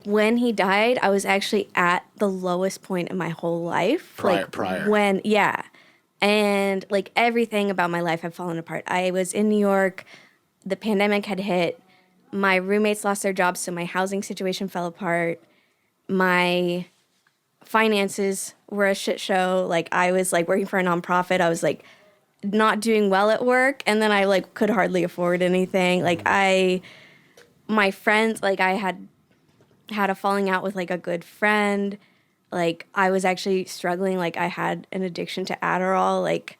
When he died, I was actually at the lowest point in my whole life. Prior. Yeah. And like everything about my life had fallen apart. I was in New York. The pandemic had hit. My roommates lost their jobs, so my housing situation fell apart. My finances were a shit show. Like I was like working for a nonprofit. I was like not doing well at work, and then I like could hardly afford anything. Like my friends, like I had a falling out with like a good friend. Like I was actually struggling. Like I had an addiction to Adderall. Like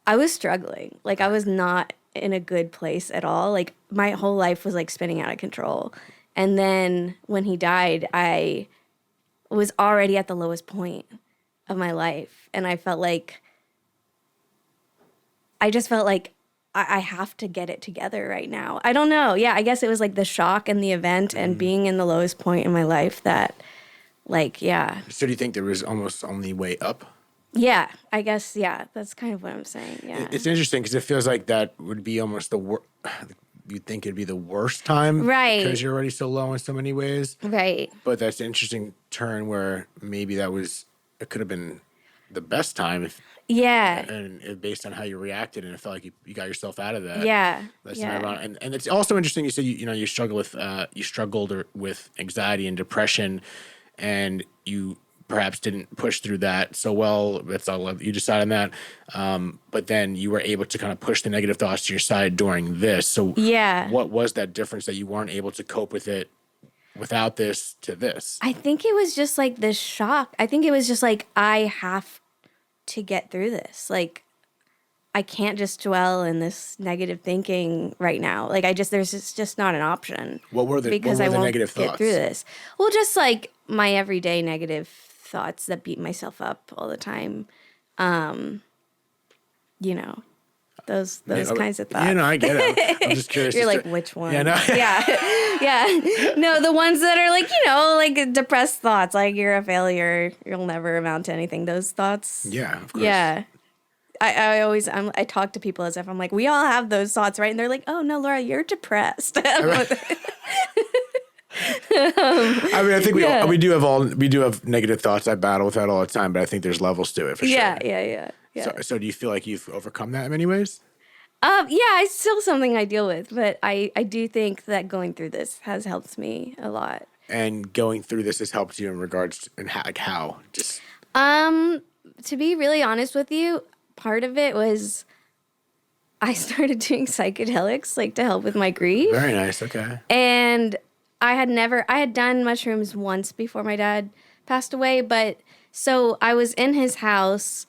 I was struggling. Like I was not in a good place at all. Like my whole life was like spinning out of control. And then when he died, I was already at the lowest point of my life. And I just felt like I have to get it together right now. I don't know. Yeah, I guess it was like the shock and the event and being in the lowest point in my life that, like, yeah. So do you think there was almost only way up? Yeah, I guess, yeah. That's kind of what I'm saying, yeah. It's interesting because it feels like that would be almost the worst. You'd think it'd be the worst time. Right. Because you're already so low in so many ways. Right. But that's an interesting turn where maybe it could have been the best time if. Yeah. And based on how you reacted, and it felt like you got yourself out of that. Yeah. That's yeah. ironic. And it's also interesting. You said you struggled with anxiety and depression, and you perhaps didn't push through that so well. That's all you decide on that. But then you were able to kind of push the negative thoughts to your side during this. So yeah. What was that difference that you weren't able to cope with it without this to this? I think it was just like this shock. I think it was just like I have to get through this. Like I can't just dwell in this negative thinking right now. Like there's just not an option. What were the negative thoughts? Get through this. Well, just like my everyday negative thoughts that beat myself up all the time. Those kinds of thoughts. I get it. I'm just curious. You're like, which one? Yeah, no. yeah. No, the ones that are like, like depressed thoughts, like you're a failure, you'll never amount to anything. Those thoughts. Yeah, of course. Yeah. I talk to people as if I'm like, we all have those thoughts, right? And they're like, oh no, Laura, you're depressed. I think we do have negative thoughts. I battle with that all the time, but I think there's levels to it for sure. Yeah. So do you feel like you've overcome that in many ways? Yeah, it's still something I deal with, but I do think that going through this has helped me a lot. And going through this has helped you in regards to, and how? Just to be really honest with you, part of it was I started doing psychedelics like to help with my grief. Very nice. Okay. And I had done mushrooms once before my dad passed away, but so I was in his house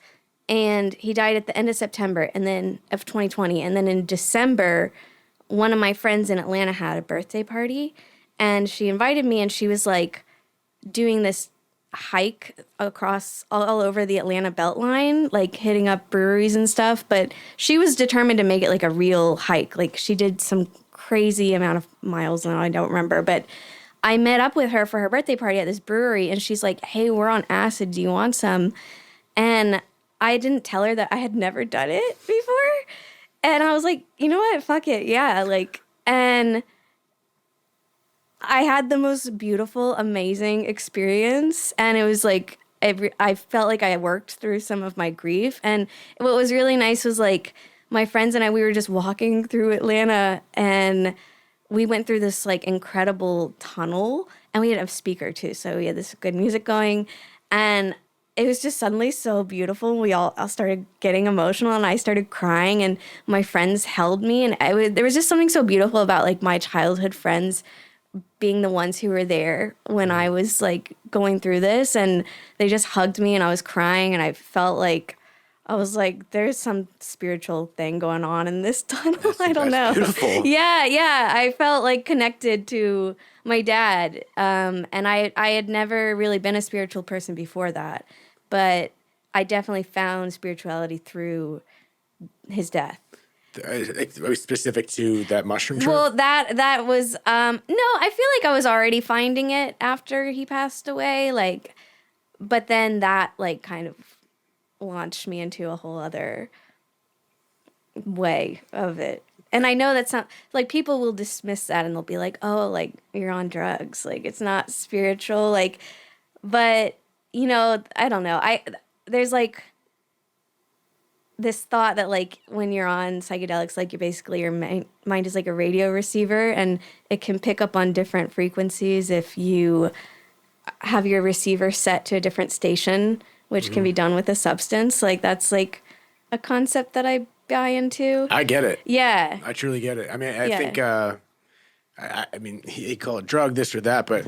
and he died at the end of September and then of 2020. And then in December, one of my friends in Atlanta had a birthday party and she invited me and she was like doing this hike across all over the Atlanta Beltline, like hitting up breweries and stuff. But she was determined to make it like a real hike. Like she did some crazy amount of miles now, I don't remember. But I met up with her for her birthday party at this brewery and she's like, hey, we're on acid. Do you want some? And I didn't tell her that I had never done it before. And I was like, you know what? Fuck it. Yeah. And I had the most beautiful, amazing experience. And it was like, I felt like I worked through some of my grief. And what was really nice was like my friends and I, we were just walking through Atlanta and we went through this like incredible tunnel and we had a speaker too. So we had this good music going and it was just suddenly so beautiful. We all started getting emotional and I started crying and my friends held me. And there was just something so beautiful about like my childhood friends being the ones who were there when I was like going through this and they just hugged me and I was crying and I felt like, I was like, there's some spiritual thing going on in this tunnel. I don't know. Beautiful. Yeah. I felt like connected to my dad. And I had never really been a spiritual person before that, but I definitely found spirituality through his death. Specific to that mushroom trip? Well, that was, no, I feel like I was already finding it after he passed away, but then that, kind of launched me into a whole other way of it. And I know that's not, like, people will dismiss that and they'll be like, oh, like, you're on drugs. Like, it's not spiritual. Like, but, you know, I don't know. There's, like, this thought that, like, when you're on psychedelics, like, you're basically, your mind is like a radio receiver, and it can pick up on different frequencies if you have your receiver set to a different station, which can be done with a substance. Like, that's, like, a concept that I buy into. I get it. Yeah. I truly get it. I mean, I think, I mean, you call it drug, this or that, but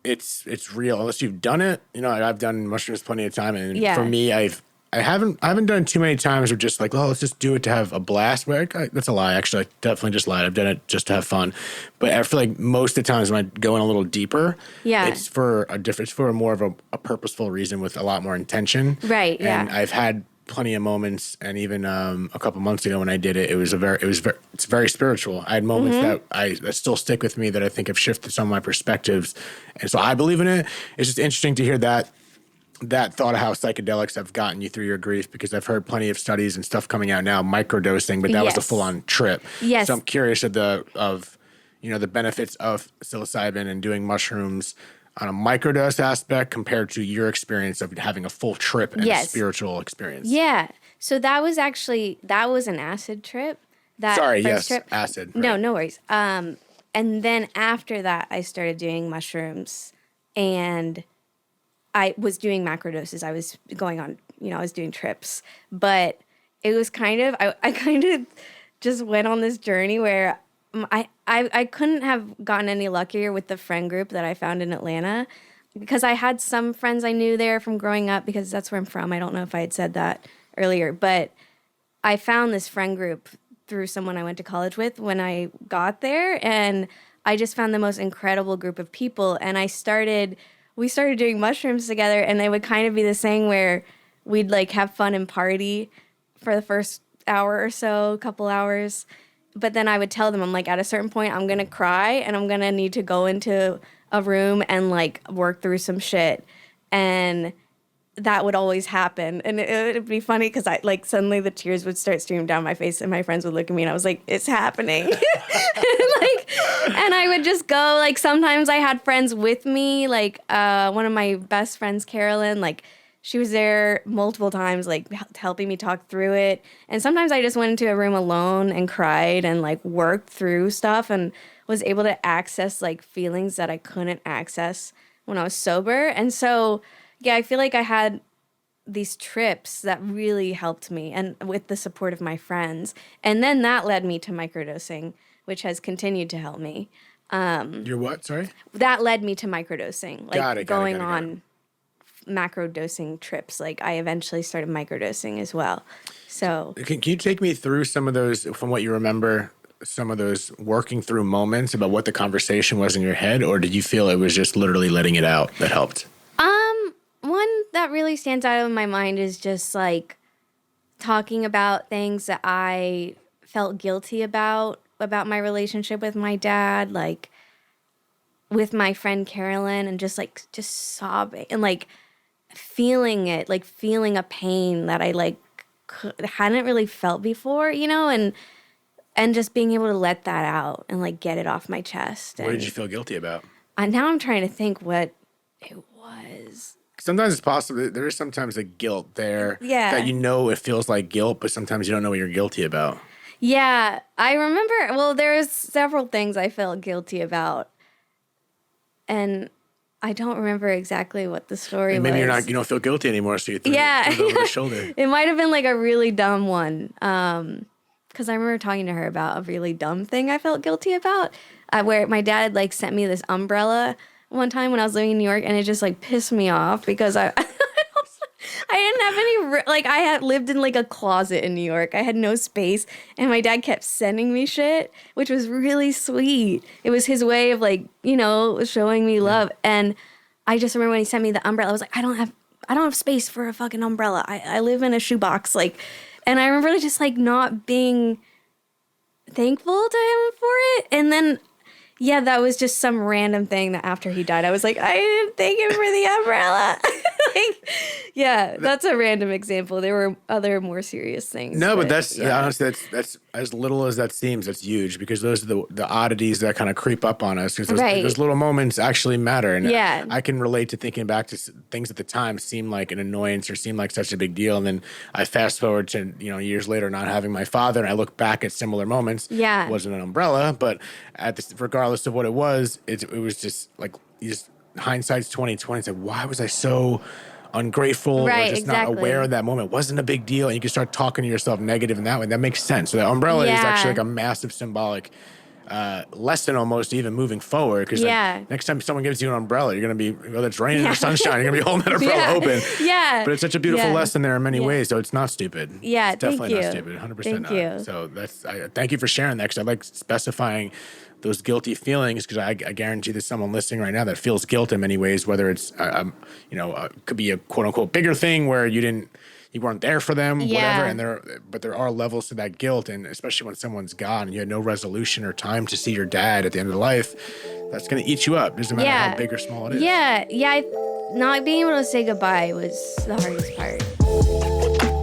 it's real. Unless you've done it, you know, I've done mushrooms plenty of time. And for me, I haven't done it too many times of just like, oh, let's just do it to have a blast. But that's a lie. Actually, I definitely just lied. I've done it just to have fun. But I feel like most of the times when I go in a little deeper, it's for more of a purposeful reason with a lot more intention. Right. And I've had plenty of moments, and even a couple months ago when I did it, it's very spiritual. I had moments that still stick with me that I think have shifted some of my perspectives, and so I believe in it. It's just interesting to hear that thought of how psychedelics have gotten you through your grief, because I've heard plenty of studies and stuff coming out now, microdosing, but that was a full on trip. Yes. So I'm curious of the benefits of psilocybin and doing mushrooms on a microdose aspect compared to your experience of having a full trip and a spiritual experience. Yeah. So that was an acid trip. Trip. Acid. Right. No worries. And then after that, I started doing mushrooms, and I was doing macrodoses. I was going on, I was doing trips, but it was kind of, I kind of just went on this journey where I couldn't have gotten any luckier with the friend group that I found in Atlanta, because I had some friends I knew there from growing up, because that's where I'm from. I don't know if I had said that earlier, but I found this friend group through someone I went to college with when I got there, and I just found the most incredible group of people, and we started doing mushrooms together, and it would kind of be this thing where we'd like have fun and party for the first hour or so, couple hours. But then I would tell them, I'm like, at a certain point, I'm going to cry, and I'm going to need to go into a room and like work through some shit. And that would always happen. And it would be funny because suddenly the tears would start streaming down my face, and my friends would look at me, and I was like, it's happening. And I would just go, like, sometimes I had friends with me, like one of my best friends, Carolyn, like she was there multiple times, like helping me talk through it. And sometimes I just went into a room alone and cried and like worked through stuff, and was able to access like feelings that I couldn't access when I was sober. And so, yeah, I feel like I had these trips that really helped me, and with the support of my friends. And then that led me to microdosing, which has continued to help me. Your what? Sorry? That led me to microdosing. Like going on macro dosing trips. Like I eventually started microdosing as well. So can you take me through some of those, from what you remember, some of those working through moments about what the conversation was in your head, or did you feel it was just literally letting it out that helped? One that really stands out in my mind is just like talking about things that I felt guilty about my relationship with my dad, like with my friend Carolyn, and just sobbing and like feeling it, like feeling a pain that I like hadn't really felt before, and just being able to let that out and like get it off my chest. What did you feel guilty about? Now I'm trying to think what it was. Sometimes it's possible. There is sometimes a guilt there. Yeah. That it feels like guilt, but sometimes you don't know what you're guilty about. Yeah. I remember, there's several things I felt guilty about. And I don't remember exactly what the story was. Maybe you don't feel guilty anymore, so you threw it over the shoulder. It might have been like a really dumb one. Because I remember talking to her about a really dumb thing I felt guilty about, where my dad like sent me this umbrella one time when I was living in New York, and it just like pissed me off because I didn't have any, I had lived in like a closet in New York. I had no space, and my dad kept sending me shit, which was really sweet. It was his way of like, showing me love. And I just remember when he sent me the umbrella, I was like, I don't have space for a fucking umbrella. I live in a shoebox. And I remember just like not being thankful to him for it. And then Yeah, that was just some random thing that after he died, I was like, I didn't thank him for the umbrella. Like, yeah, that's a random example. There were other more serious things. No, but that's honestly, that's as little as that seems. That's huge because those are the oddities that kind of creep up on us. Because those little moments actually matter. And I can relate to thinking back to things at the time seem like an annoyance or seem like such a big deal, and then I fast forward to years later not having my father, and I look back at similar moments. Yeah, it wasn't an umbrella, but regardless of what it was was just like hindsight's 2020. It's like, why was I so ungrateful or just not aware of that moment? It wasn't a big deal, and you can start talking to yourself negative in that way. That makes sense. So the umbrella is actually like a massive symbolic lesson almost, even moving forward, because next time someone gives you an umbrella, you're going to be, whether it's raining or sunshine, you're going to be holding that umbrella open. But it's such a beautiful lesson there in many ways, so it's not stupid. Yeah, it's definitely not stupid. 100% not. You. So thank you for sharing that, because I like specifying those guilty feelings, because I guarantee there's someone listening right now that feels guilt in many ways, whether it's could be a quote unquote bigger thing where you weren't there for them, whatever. But there are levels to that guilt, and especially when someone's gone and you had no resolution or time to see your dad at the end of life, that's going to eat you up. Doesn't matter how big or small it is. Yeah. Not being able to say goodbye was the hardest part.